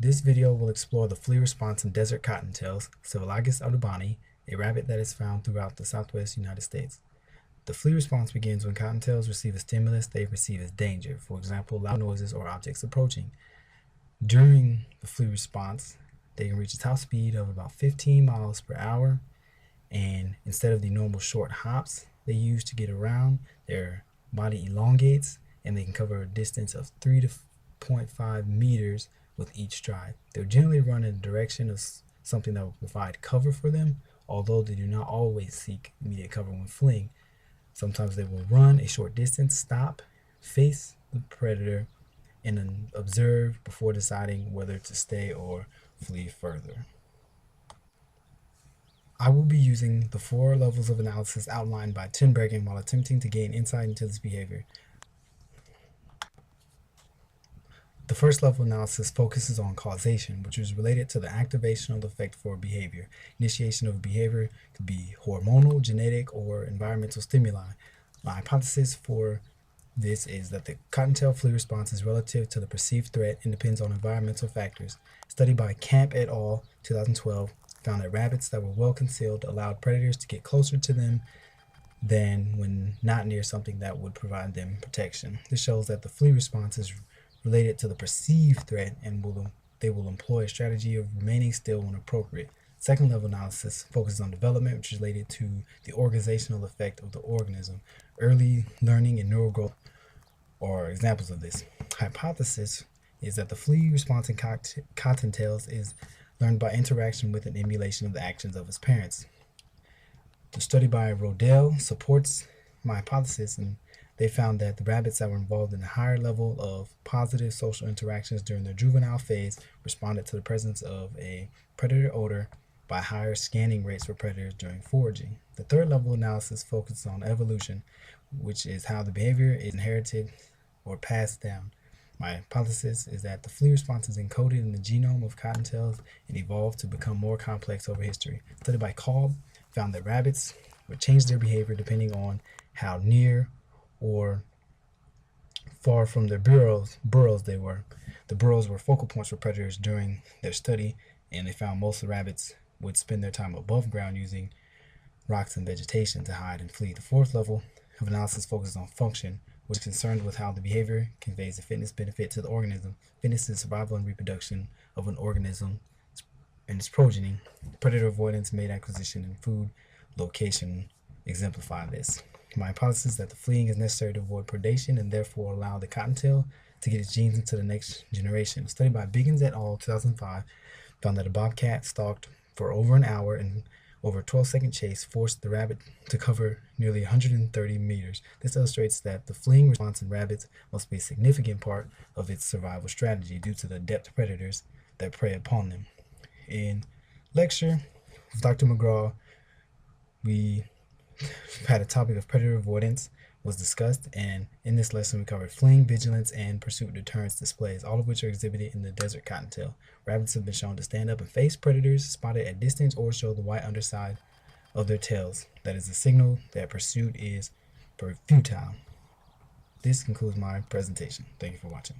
This video will explore the flea response in desert cottontails, Civilagus auduboni, a rabbit that is found throughout the southwest United States. The flea response begins when cottontails receive a stimulus they perceive as danger, for example, loud noises or objects approaching. During the flea response, they can reach a top speed of about 15 miles per hour, and instead of the normal short hops they use to get around, their body elongates and they can cover a distance of 3 to 0.5 meters with each stride. They'll generally run in the direction of something that will provide cover for them, although they do not always seek immediate cover when fleeing. Sometimes they will run a short distance, stop, face the predator, and then observe before deciding whether to stay or flee further. I will be using the 4 levels of analysis outlined by Tinbergen while attempting to gain insight into this behavior. The first level analysis focuses on causation, which is related to the activational effect for behavior. Initiation of behavior could be hormonal, genetic, or environmental stimuli. My hypothesis for this is that the cottontail flea response is relative to the perceived threat and depends on environmental factors. A study by Camp et al. 2012 found that rabbits that were well concealed allowed predators to get closer to them than when not near something that would provide them protection. This shows that the flea response is related to the perceived threat and they will employ a strategy of remaining still when appropriate. Second level analysis focuses on development, which is related to the organizational effect of the organism. Early learning and neural growth are examples of this. Hypothesis is that the flea response in cottontails is learned by interaction with and emulation of the actions of its parents. The study by Rodell supports my hypothesis, and they found that the rabbits that were involved in a higher level of positive social interactions during their juvenile phase responded to the presence of a predator odor by higher scanning rates for predators during foraging. The third level analysis focuses on evolution, which is how the behavior is inherited or passed down. My hypothesis is that the flea response is encoded in the genome of cottontails and evolved to become more complex over history. A study by Kolb found that rabbits would change their behavior depending on how near or far from their burrows they were. The burrows were focal points for predators during their study, and they found most of the rabbits would spend their time above ground using rocks and vegetation to hide and flee. The fourth level of analysis focuses on function, which is concerned with how the behavior conveys a fitness benefit to the organism. Fitness is survival and reproduction of an organism and its progeny. Predator avoidance, mate acquisition, and food location exemplify this. My hypothesis is that the fleeing is necessary to avoid predation and therefore allow the cottontail to get its genes into the next generation. A study by Biggins et al. 2005 found that a bobcat stalked for over an hour and over a 12-second chase forced the rabbit to cover nearly 130 meters. This illustrates that the fleeing response in rabbits must be a significant part of its survival strategy due to the adept predators that prey upon them. In lecture with Dr. McGraw, we had a topic of predator avoidance was discussed, and in this lesson we covered fleeing, vigilance, and pursuit deterrence displays, all of which are exhibited in the desert cottontail. Rabbits have been shown to stand up and face predators spotted at distance or show the white underside of their tails. That is a signal that pursuit is futile. This concludes my presentation. Thank you for watching.